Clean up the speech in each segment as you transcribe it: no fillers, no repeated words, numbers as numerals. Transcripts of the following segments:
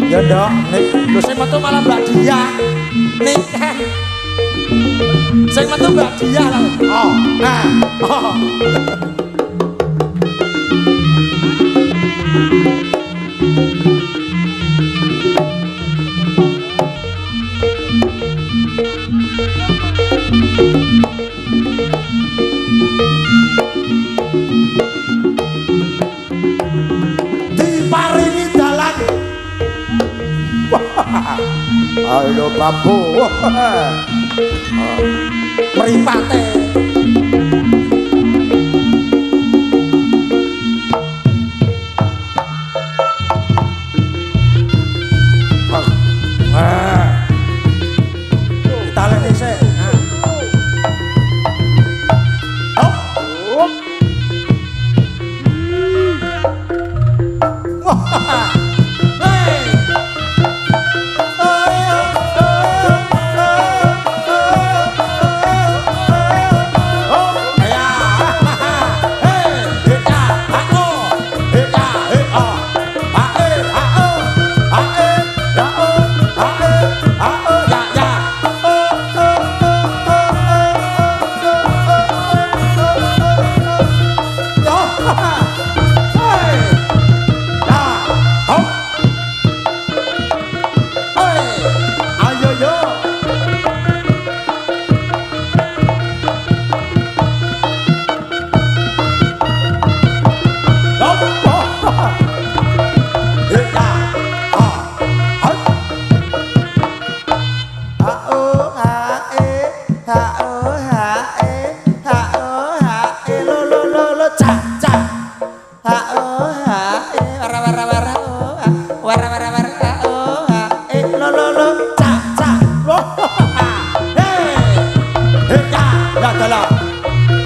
Ya ndok, nek lho sing metu malah Mbak Dia. Nek sing metu Mbak Dia lho. Oh, nah. Oh. Diparingi dalan. Halo Babu. Mripate. Ditaleni sik.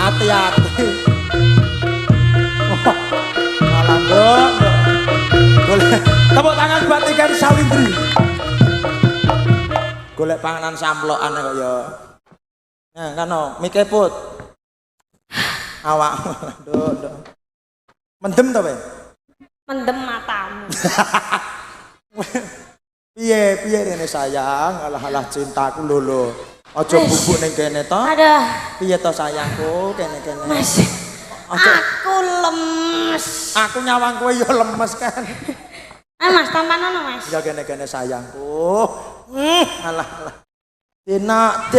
Hati-hati. Malah ndok. Golek tepuk tangan buat Ikan Sawindri. Golek panganan samplokan kok ya. Nah, kano mike put. Awak. Nduk. Mendem to, Pe? Mendem matamu. Piye rene sayang, alah cintaku lho. Aja bubuk ning kene to. Aduh. Piye to sayangku, kene. Mas. Aku lemes. Aku nyawang kowe ya lemes kan. Mas tampanono, Mas. Ya kene sayangku. Alah. Denak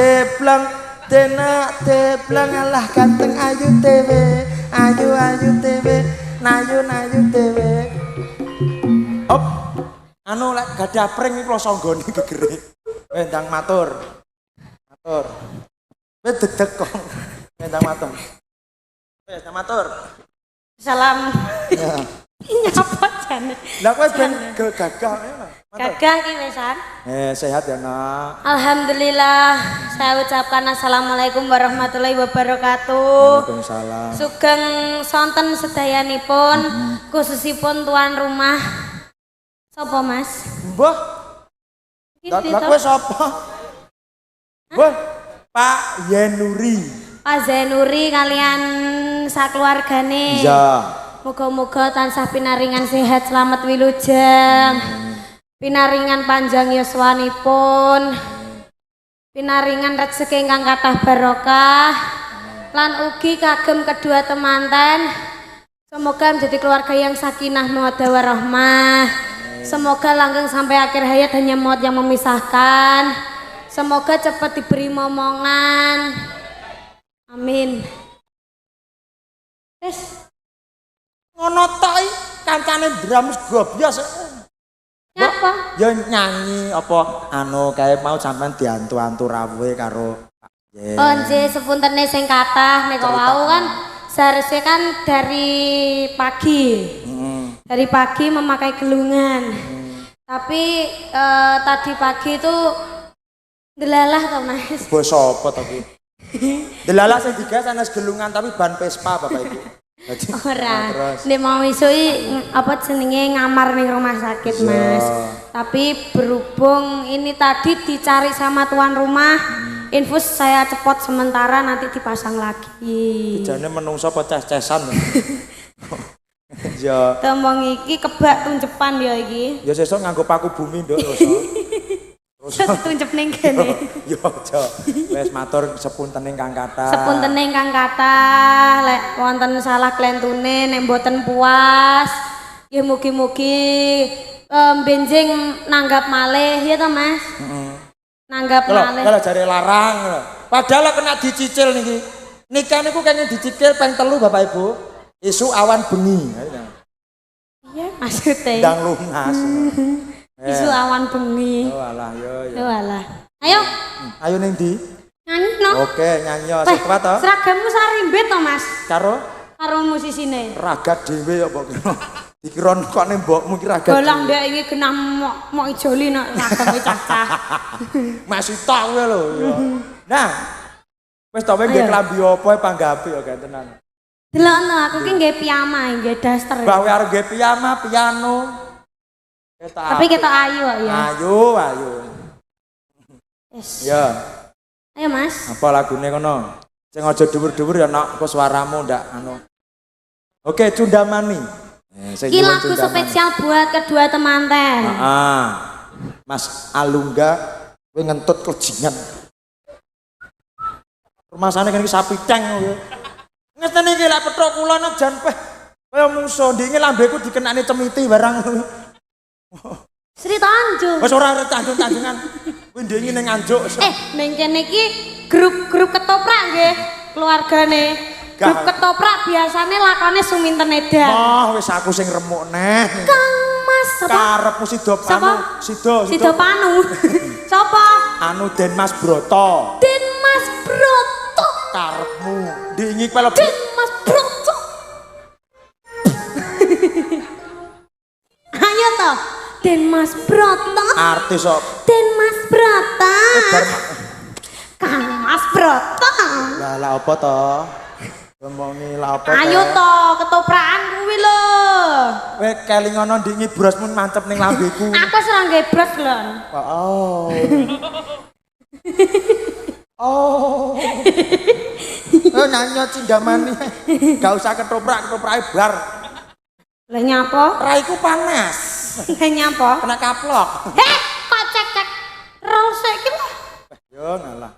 deblang alah ganteng ayu tewe. Ayu tewe. Nayu tewe. Hop. Anu lek gadah pring iki rasa nggone gegere. Ndang matur. Wis deg-deg kok. Ndang matur. Wis ndang matur. Salam. Ya. Nyapa jane? Lah kowe ben gagah. Gagah ki wesan. Sehat ya, Nak. Alhamdulillah. Saya ucapkan assalamualaikum warahmatullahi wabarakatuh. Waalaikumsalam. Sugeng sonten sedayanipun, khususipun tuan rumah. Sopo Mas? Mbah. Lah kowe sapa? Mbah, Pak Yenuri. Pak Zainuri kalian sakeluargane. Iya. Moga-moga tansah pinaringan sehat selamat wilujeng. Pinaringan panjang yuswanipun. Pinaringan rezeki ingkang kathah barokah. Lan ugi kagem kedua temanten. Semoga menjadi keluarga yang sakinah mawaddah warahmah. Semoga langgeng sampai akhir hayat, hanya maut yang memisahkan. Semoga cepat diberi momongan. Amin. Wes Ngono tok kancane drums gobyos. Nyapa? Ya nyanyi apa anu kae mau sampean diantu-antu rawuhe karo Pak. Oh nggih, sepuntene sing kathah nek wau kan seharusnya kan dari pagi. Dari pagi memakai gelungan. Tapi tadi pagi itu delalah to Mas. Basa apa to kuwi? Delalah sing digas ana gelungan tapi ban Vespa Bapak Ibu. Ora. Nek mau isuki apa jenenge ngamar ning rumah sakit, Mas. Tapi berhubung ini tadi dicari sama tuan rumah, infus saya cepot sementara nanti dipasang lagi. Jane menungso apa ces-cesan. Iya. Tembang iki kebak tunjepan ya iki. Ya sesuk nganggo paku bumi nduk Roso. Terus tunjep ning kene. Yo aja. Wis matur sepunten ingkang kathah. Sepunten ingkang kathah, lek wonten salah klentune nek mboten puas, ya mugi-mugi benjing nanggap malih ya to Mas. Nanggap malih. Kalau jare larang. Padahal kena dicicil niki. Nikah niku kene dicicil ping 3 Bapak Ibu. Isu awan bengi. Iya, maksudnya. Ndang lunas. Isu awan bengi. Oh alah yo yo. Oh alah. Ayo. Ayo ning ndi? Nyanyi no. Oke, nyanyi sekuat to. Seragammu sarimbit to Mas. Karo musisine. ragat dhewe ya mbok kira. Dikira kok nek mbokmu ki ragat. Golang ndek iki genah mok ijoli nek ragame cacah. Masih tok kowe lho ya. Nah, wis to nggih klambi apa panggapi ya tenan. Delokno aku ki nggih piyama nggih daster. Bawe arep nggih piyama, piano. Tapi kita ayu kok ya. Ayu. Yes. Ya. Ayo Mas. Apa lagune kono? Sing aja dhuwur-dhuwur ya nak kok suaramu ndak anu. Oke, Cundamani. Iki lagu spesial buat kedua temanten. Mas Alungga kowe ngentut kejingan. Rumasane kan iki sapi ceng kowe. Ngeten iki lek petruk kula jan peh kaya musuh ndinge lambeku dikenani cemiti barang. Sri Tanjung. Wis ora tanjung-tanjungan. Kuwi ndinge ning Anjuk. Ning kene iki grup ketoprak nggih, keluargane. Grup ketoprak biasane lakone suminten edan. Oh, wis aku sing remuk neh. Kang Mas sapa? Karepmu Sido Panu. Sido Panu. Sapa? Anu Den Mas Broto. Den Mas Broto. Karepmu. Ndingi kowe lebih. Den Mas Broto. Ayo toh. Den Mas Broto. Artis kok. Den Mas Broto. Kang Mas Broto. Lah apa to? Ngomongi lah apa? Ayo toh, ketoprakan kuwi lho. Kowe kelingono ndingi brosmu mancep ning lambeku. Aku serang nggih bros lho. Oh. Oh. Oh nyanyi Cundamani. Gak usah ketoprak-ketoprake bar. Lah nyapa? Raiku panas. Lah nyapa? Kena kaplok. Kok cek-cek rose iki lho. Yo ngalah.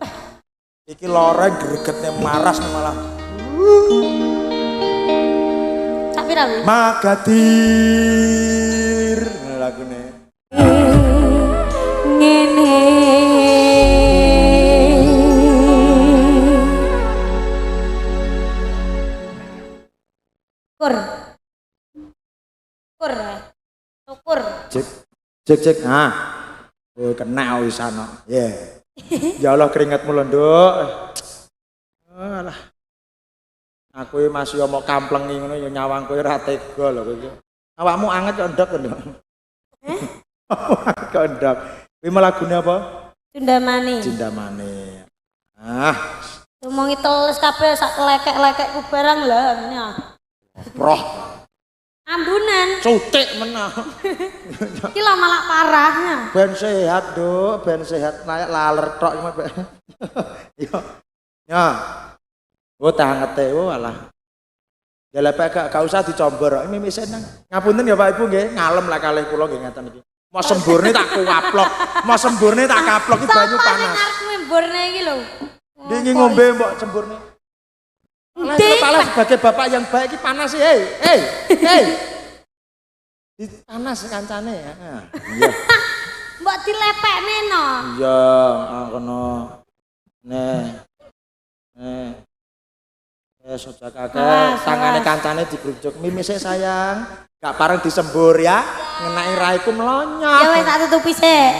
Iki lore gregetnya maras malah. Tak pira kuwi? Magadir lagune. Ngene. Syukur. Cek. Nah. Oh kena wisana. Yeah. Ya Allah keringetmu lho, Nduk. Alah. Aku masih omong kamplengi ngono ya nyawang kowe ora tega lho kowe. Awakmu anget kok ndok lho. Kok ndok. Kuwi lagune apa? Cundamani. Ngomongi teles kabeh sak lekek-lekekku barang lho. Proh. Ambunan. Sutik menah. Iki lho malah parahnya. Ben sehat, Nduk, ben sehat layak laler tok iki. Yo. Ya. Oh tangete alah. Ya lek gak usah dicombor. Mimi seneng. Ngapunten ya Pak Ibu nggih, ngalem lah kalih kula nggih ngeten iki. Mau semburne tak kuwaplok. Mau semburne tak kaplok iki banyu panas. Sapa sing semburne iki lho? Dingi ngombe mbok semburne. Kepala sebagai bapak yang baik iki panas sih. Hei. Di panas kancane ya. Iya. Mbok dilepekne no. Iya, kono. Nih. Sojak kakek, tangane kancane dibrujuk. Mimise sayang, gak pareng disembur ya. Ngenai raiku melonyok. Ya wis tak tutupi sik.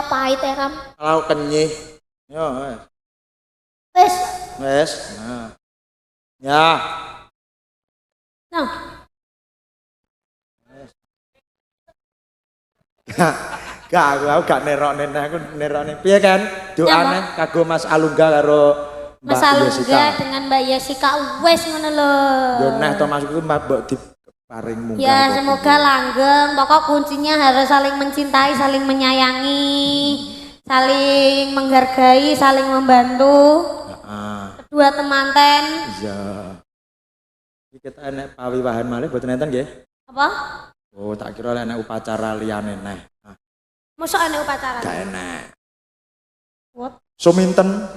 Pahit Ram. Kalau kenyih. Yo, wes. Nah. Ya. Nah. Aku gak nerokne aku nerokne. Piye kan? Doane kanggo Mas Alungga karo Mas Alungga dengan Mbak Yesika wes ngono lho. Yo neh to Mas iku mbok diparing munggah. Ya semoga langgeng. Pokok kuncinya harus saling mencintai, saling menyayangi. saling menghargai, saling membantu. Kedua temanten. Iya. Iki kita enek pawiwahan malih boten enten nggih? Apa? Oh, tak kira enek upacara liyane neh. Mosok enek upacara? Gak enek. What? Suminten.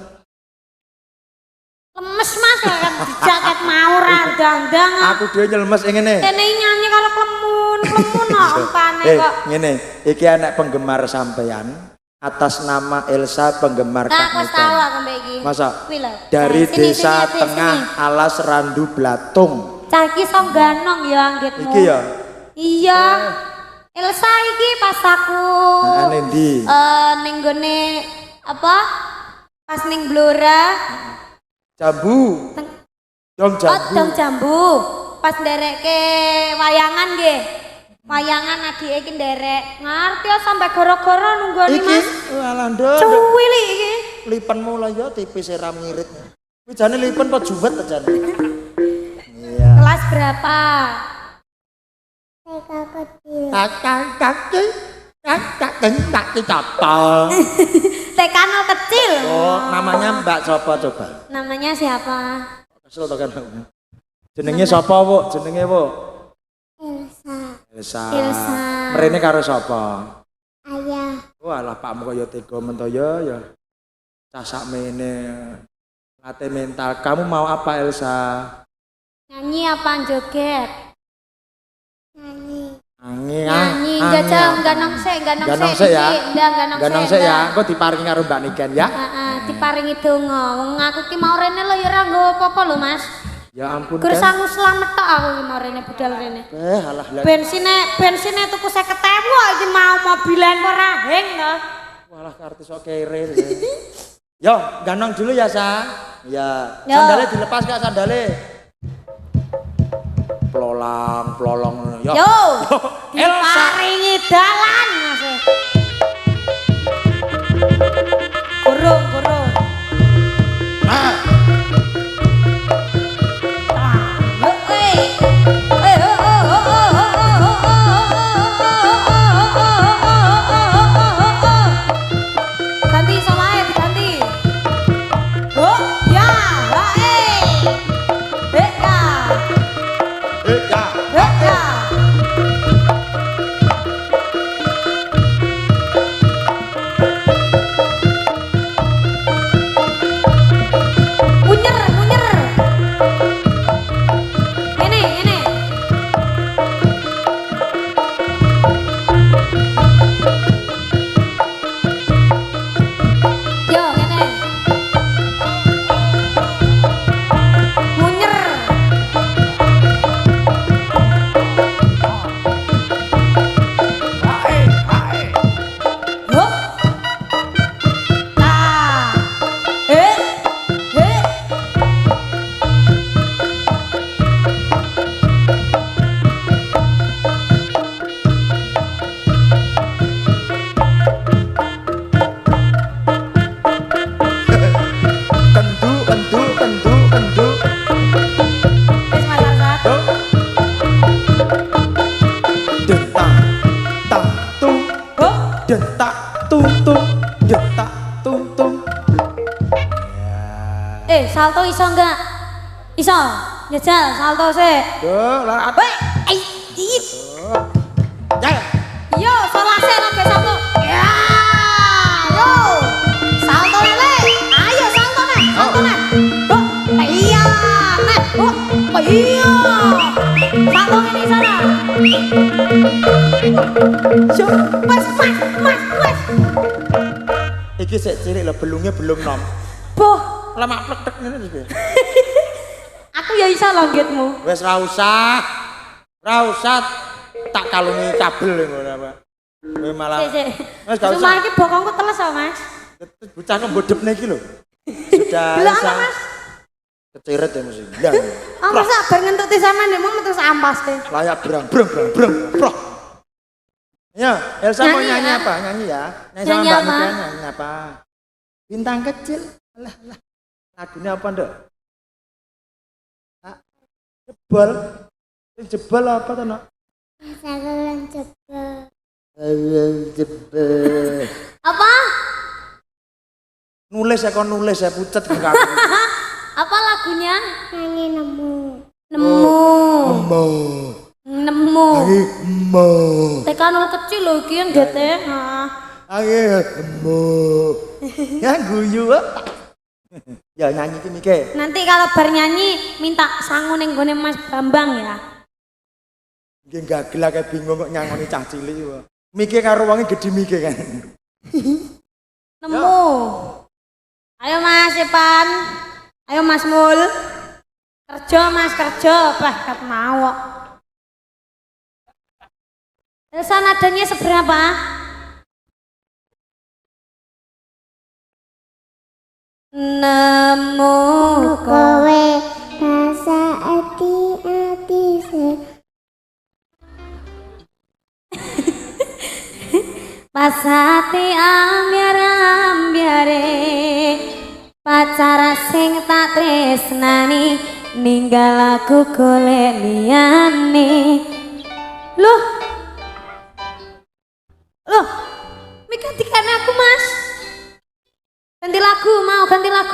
Lemes Mas kan jaket mau randang-dang. Aku dhewe nyelmes ngene. Kene nyanyi kalau klemun kok umpane kok. Ngene, iki anak penggemar sampean atas nama Elsa penggemar Kak Nah, aku tahu aku mbek iki. Masa? Kuwi lho. Dari Sini, desa sini, tengah sini. alas Randu Blatung. Cah iki songganong ya anggitmu. Iki ya. Iya. Elsa iki pas aku Ane ndi? ning gone apa? Pas ning Blora. Jambu. Dong Oh, jambu. dong jambu. Pas nderekke wayangan nggih. Wayangan adike iki nderek. Ngerti ya sampai goro-goro nunggoni Iki Mas. alah nduk. Cuwili iki. Lipenmu lah ya tipis ram ngirit. Kuwi jane lipen apa juwet ta jane? Iya. Kelas berapa? Kakak apa? TK nol kecil. Oh, namanya Mbak Sopo coba. Namanya siapa? Kesel to kan. Jenenge sapa, Bu? Jenenge, Bu? Elsa. Elsa. Mrene karo sapa? Ayah. Walah pakmu kaya tega mentaya ya. Cah sakmene. Latih mental. Kamu mau apa Elsa? Nyanyi apa joget? Nyanyi. Nyanyi. Jajal enggak nongsek ya. Enggak nongsek ya. Engko diparingi karo Mbak Niken ya. Heeh, diparingi donga. Wong aku ki mau rene lho ya ora nggo apa-apa lho, Mas. Ya ampun. Gur sangu slamet tok aku ki mau rene budal rene. Alah lah. Bensine tuku 50.000 iki mau mobilan ora heng lho. Walah kartu sok kere. Yo, ganong dulu ya, Sa. Ya, Yo. sandalnya dilepas Kak sandale. Plolong. Yo. Yo. Elsa. Diparingi dalan, Mas. Gurung. Nah. Ganti solae diganti. Oh, ya, ya. Munyer. Ini. Yo, ini. Munyer. Hop. Nah. Eh. Kendu. Wis masak satu. Dentak, tak, tung. Hop. Dentak, tung. Dentak, tung. Salto iso enggak? Iso. Jajal salto sih. Duh, lah apa? Ya. Yo, solase lagi salto. Ya. Yo. Salto lele. Ayo salto nih. Oh, iya. Nih. Oh, iya. Salto ini sana. Mas. Iki sik cilik lho, belungnya belum nom. Boh, Lama plek ngene iki. aku ya iso longgitmu. Wes ra usah tak kalungi kabel ngono apa. Kowe malah Sik. Wes gak Cuma usah. iki bokongku teles kok, Mas. Bocah kembodepne iki lho. Sudah Lah apa, Mas? keceret ya mesti. Lah. Oh, masa bar ngentuk sama nek mau metu ampas deh. Layak brang. Prok. Ya, Elsa mau Nyanyi, nyanyi ya? apa? Nyanyi ya. Nyanyi sama Nyanyi Mbak apa? Niken nyanyi apa? Bintang kecil. Lah. Lagunya apa, Nduk? Jebol. Jebol apa to, Nok? Saluran jebol. Jebol. Apa? Nulis ya kon nulis ya pucet gak. Apa lagunya? Nyanyi nemu. Nemu. Nemu. Nemu. Nemu. TK 0 kecil lho iki yang gete. Ayo nemu. Ya guyu. Ya nyanyi ki Mike. Nanti kalau bar nyanyi minta sangu ning gone Mas Bambang ya. Nggih gagel kayak bingung kok nyangoni cah cilik wae. Mike karo wonge gedhe Mike kan. Nemu. Ayo Mas Epan. Ayo Mas Mul. Kerja Mas kerja, kat mau kok. Terus nadanya seberapa? Nemu Kowe rasa ati-ati pasati ambyar-ambyare pacar sing tak tresnani ninggal aku golek liyane. Loh Mika dikane aku Mas. Ganti lagu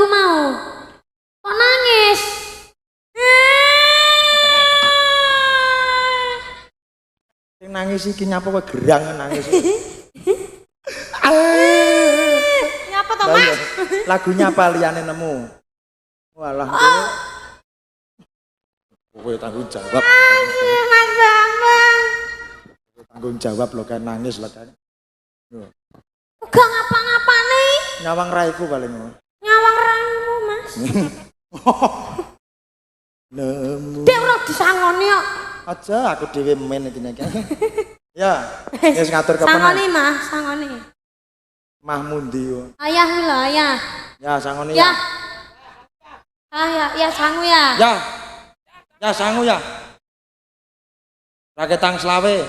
mau. Kok nangis? Sing nangis iki nyapa kowe gerang nangis. Nyapa to Mas? Lagunya apa liyane nemu? Walah. Kowe tanggung jawab. Mas Bambang. Tanggung jawab lo kan nangis lo kan. Gak ngapa-ngapane. Nyawang raiku paling. Nyawang raimu Mas. Nemu. Dek ora disangoni kok. Aja aku dhewe men iki nek. Ya, wis ngatur kepenan. Sangoni Mah, sangoni. Mah mundi yo. Ayah iki lho, ayah. Ya sangoni Ya. ya. Ya sangu ya. Ya. Ya sangu ya. Raketang selawe.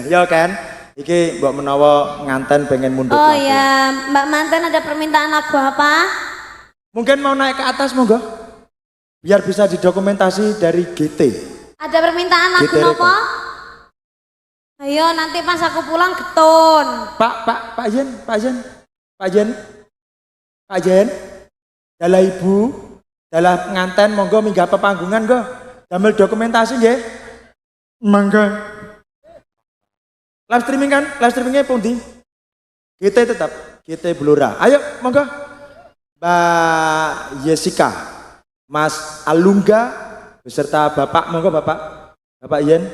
Ya kan. Iki mbok menawa nganten pengen mundut Oh lagu. ya, Mbak Manten ada permintaan lagu apa? Mungkin mau naik ke atas monggo. Biar bisa didokumentasi dari GT. Ada permintaan lagu GT apa? Ayo nanti pas aku pulang getun. Pak Jen. Dalah ibu, dalah penganten monggo minggah pepanggungan go. Damel dokumentasi nggih. Mangga. Live streaming kan? Live streamingnya pundi? GT tetap, GT Blora. Ayo monggo. Mbak Jessica, Mas Alungga beserta Bapak, monggo Bapak Yen.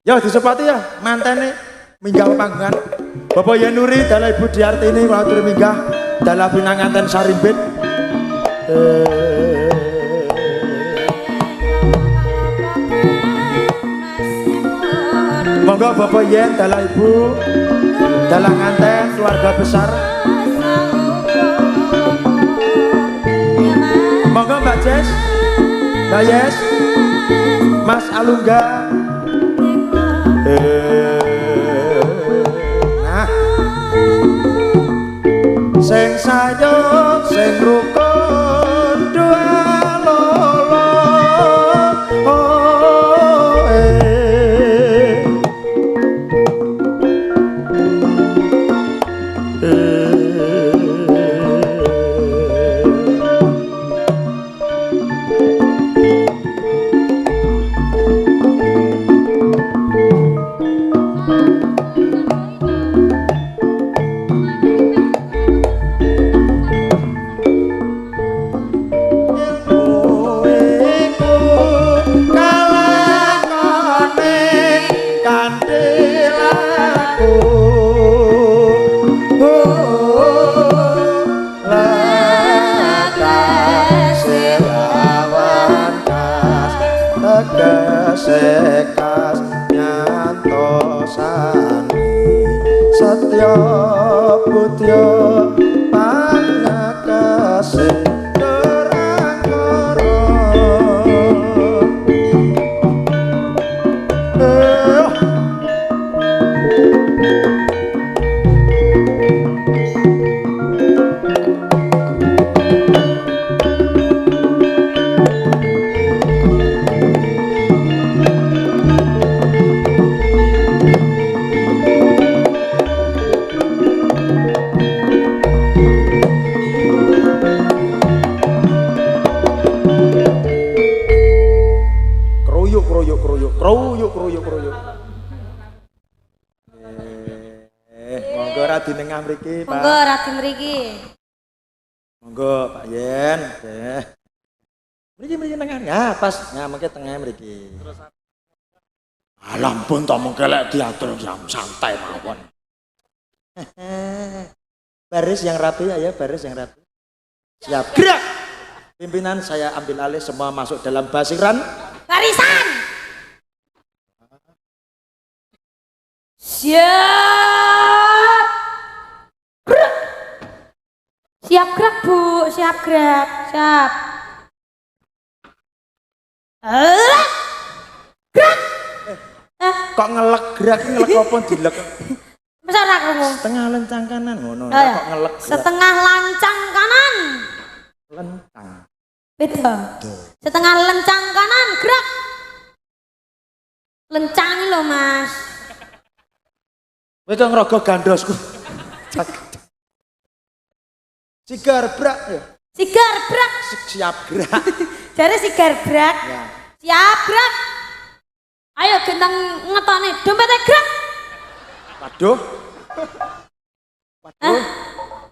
Ya disepati ya, mantene minggah panggungan. Bapak Yen Nuri, dalah Ibu Diartini watur minggah, dalah pinanganten Sarimbit. Monggo Bapak Yen, dalah Ibu, dalah nganten keluarga besar. Monggo Mbak Jess, Mbak Yes, Mas Alungga. Nah, sing sayang, sing rukun dua lolo. Sekas nyantosan Satya Putya Pangakase Terangkara. Kruyuk. Monggo Radi nengah mriki, Pak. Monggo Radi mriki. Monggo Pak Yen. Nggih. Mriki tengah. Ya, pas. Ya, mengke tengah mriki. Ampun to mengke lek diatur jam santai mawon. Baris yang rapi ya, baris yang rapi. Siap. Gerak. Pimpinan saya ambil alih, semua masuk dalam barisan. Siap. Gerak. Siap gerak, Bu. Siap gerak. Siap. Gerak. Kok ngelek gerak apa dilek? Masa ora krungu? Setengah lencang kanan ngono. Oh, ya. Kok ngelek gerak? Setengah lancang kanan. Lencang. Beda. Setengah lencang kanan, gerak. Lencang lho, Mas. Kowe kok ngrogo gandosku. Sigar brak ya. Sigar brak. Siap gerak. Jare sigar brak. Ya. Siap gerak. Ayo gendang ngetone dompete gerak. Waduh.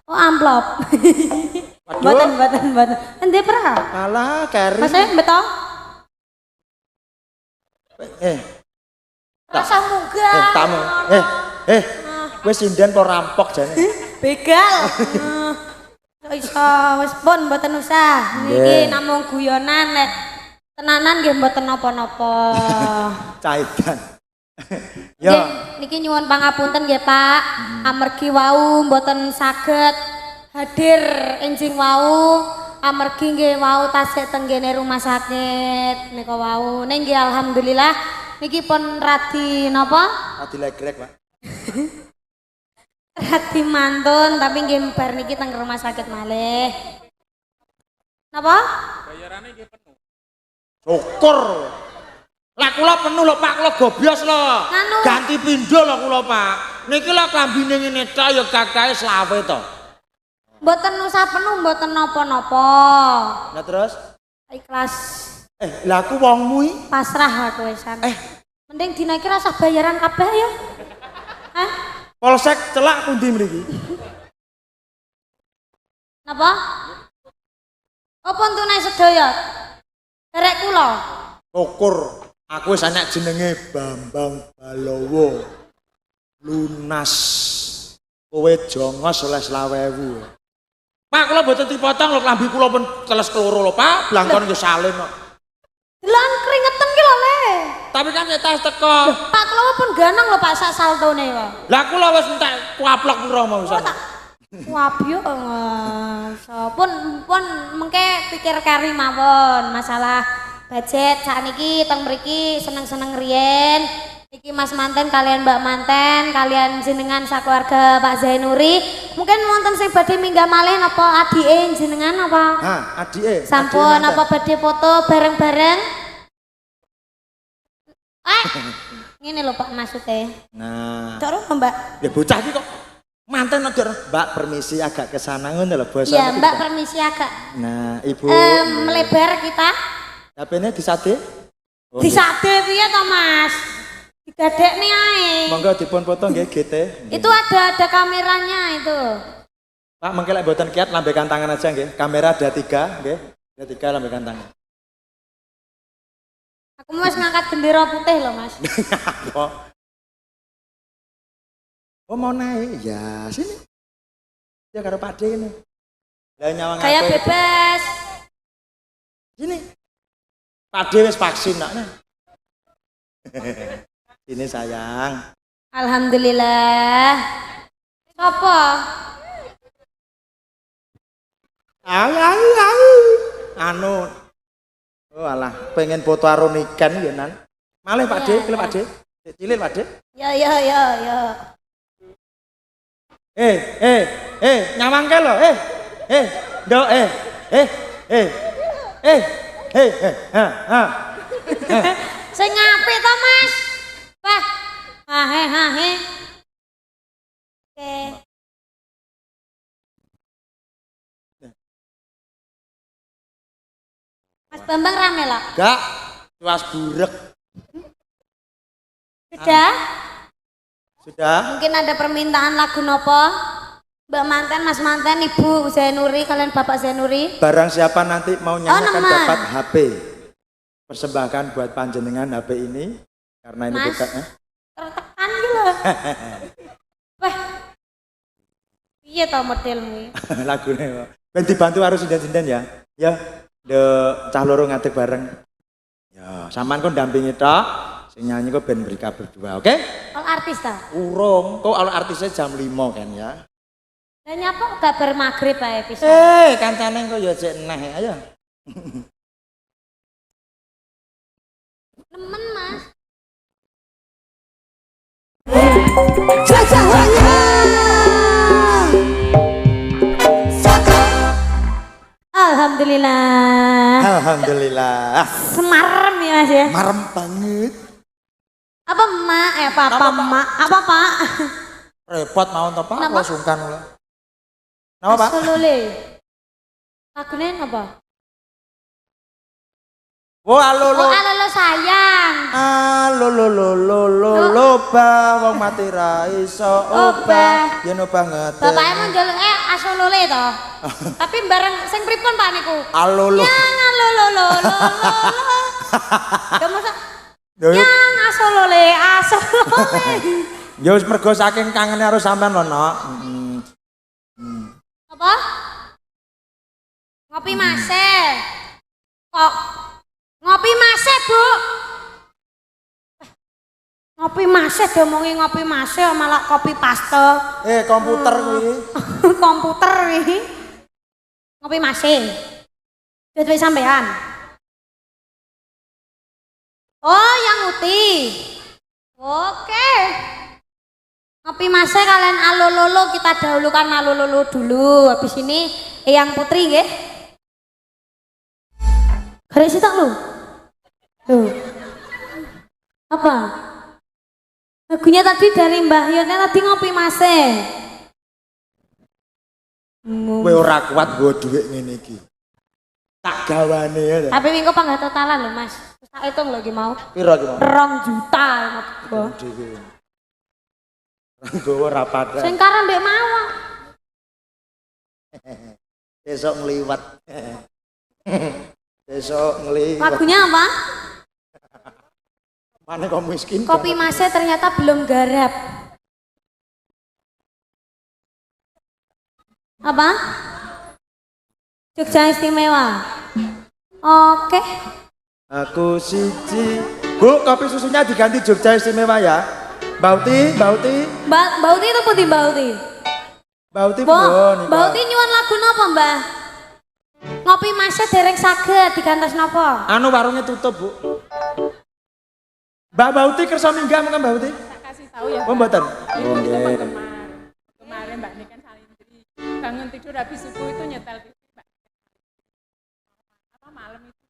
Oh amplop. Waduh. Mboten. Endi pra? Alah, kari. Mas beto. Rasa munggah. Tamu. Kowe sinden apa rampok jane? Begal. Iso wis pun mboten usah. Niki namung guyonan nek tenanan nggih mboten napa-napa. Caidan. Ya. Niki nyuwun pangapunten nggih Pak. Amargi wau mboten saged hadir enjing wau amargi nggih wau tasih tenggene rumah sakit nika wau. Ning nggih alhamdulillah niki pun radi napa? Radi legrek, Pak. Radi mantun tapi nggih bar niki teng rumah sakit malih. Napa? Bayarane nggih penuh. Syukur. Lah kula penuh lho Pak, kula gobyos lho. Nganu. Ganti pindho lho kula Pak. Niki lho klambine ngene tok ya gagahe slawe to. Mboten usah penuh mboten napa-napa. Lah terus? Ikhlas. Lah aku wongmu iki Pasrah aku wisan. Mending dina iki rasa bayaran kabeh ya. Hah? Polsek celak pundi mriki? Napa? Apa tunai sedaya? Derek kula. Syukur. Aku wis anak jenenge Bambang Balowo. Lunas. Kowe jongos oleh 20.000. Pak, kula mboten dipotong lho, klambi kula pun teles keloro lho, Pak. Blangkon nggih salin kok. Delon keringetan ki lho Le. Tapi kan tas teko. Pak kula pun ganang lho Pak sak saltone kok. Lah kula wis entek kuaplok pira mau wisan. Wabyo pun mengke pikir kari mawon masalah budget sakniki teng mriki seneng-seneng riyen. Iki Mas Manten kalian Mbak Manten kalian jenengan sakeluarga Pak Zainuri mungkin wonten sing badhe minggah malih napa adike jenengan apa? Hah, adike. Sampun apa badhe foto bareng-bareng? Ngene lho Pak maksudnya. Nah, Coro Mbak. ya bocah iki kok manten aja. Mbak permisi agak ke sana ngono lho basa. Iya Mbak permisi agak. Nah, Ibu Melebar kita. HP-ne disade? Oh, Disade piye to Mas? Digadekne ae. monggo dipun foto nggih GT. Itu ada kameranya itu. Pak, mengke lek mboten kiat lambaikan tangan aja nggih. Kamera ada 3 nggih. Ada 3 lambaikan tangan. Aku wis ngangkat bendera putih loh Mas. Apa? Oh mau naik? Ya sini. Ya karo Pak D ini. Lah nyawang Kayak aku. bebas. Sini. Pak D wis vaksin nak. Ini sayang. Alhamdulillah. Sopo? Anu. Oh alah, pengen foto karo Niken ya nan. Malih Pak D, pilih Pak D. Cilik Pak D. Ya. Nyawangke lho, ndok, Sing apik to Mas? Wah. Hahe. Oke. Mas Bambang rame lah. Gak, was burek. Sudah? Sudah? Mungkin ada permintaan lagu nopo? Mbak Manten, Mas Manten, Ibu Zainuri, kalian Bapak Zainuri. Barang siapa nanti mau nyanyi akan nama. dapat HP. Persembahkan buat panjenengan HP ini. Karena ini Mas. bukan Tertekan gitu. Wah. Iya tau modelmu. lagunya. Ben dibantu harus sinden-sinden ya. Ya, de cah loro ngadeg bareng. Ya, sampean kok dampingi tok. Sing nyanyi kok ben mereka berdua, oke? Kalau artis ta? Urung, kok kalau artisnya jam 5 kan ya. Dan nyapa kabar maghrib ae pisan. Kancane kok ya cek neh ayo. Nemen Mas. Alhamdulillah. Alhamdulillah. Semarem ya Mas ya. Marem banget. Apa Mak? Apa Mak? Apa Pak? Repot mau to, Pak? Kenapa? Kok sungkan lho. Napa, Pak? Asolole. Lagune apa? Oh, alo Oh, lo. alolo sayang. Alo lo ba wong mati ra iso obah. Yen obah ngeten. Bapaknya mau njaluk asolole to. Tapi bareng sing pripun Pak niku? Alo lo. Yang alolo. Gak masa Yo yang asolole. yo wis mergo saking kangene karo sampean lho, Nok. Apa? Ngopi mase. Kok ngopi mase, Bu? Ngopi mase diomongi ngopi mase malah kopi paste. Komputer kuwi. Komputer iki. Ngopi mase. Duit sampean. Oh, yang uti. Oke. Ngopi mase kalian alololo, kita dahulukan alololo dulu. Habis ini Eyang Putri nggih. Garis tak lu? Tuh. Apa? Lagunya tadi dari Mbah Yonnya tadi ngopi mase. Kowe ora kuat nggo dhuwit ngene iki. Tak gawane ya. Tapi minggu apa nggak totalan loh Mas? Terus tak hitung lagi mau. Piro ki mau? 2 juta. Dhewe. Nggowo ra padha. Sing karan mbek mau. Besok ngliwat. Besok ngliwat. Lagunya apa? Mana kok miskin? Kopi Mase ternyata belum garap. Apa? Jogja Istimewa. Oke. Aku siji. Bu, kopi susunya diganti Jogja Istimewa ya. Bauti. Bauti itu putih Bauti. Bauti Bo, pun. Bauti nyuwun lagu napa, Mbah? Ngopi Mase dereng saged digantos napa? Anu warungnya tutup, Bu. Mbak Bauti kersa minggah mungkin Mbak Bauti? Tak kasih tahu ya. Oh, mboten. Itu penggemar. Kemarin Mbak ini kan Salindri. Bangun tidur habis subuh itu nyetel TV Mbak. Apa malam itu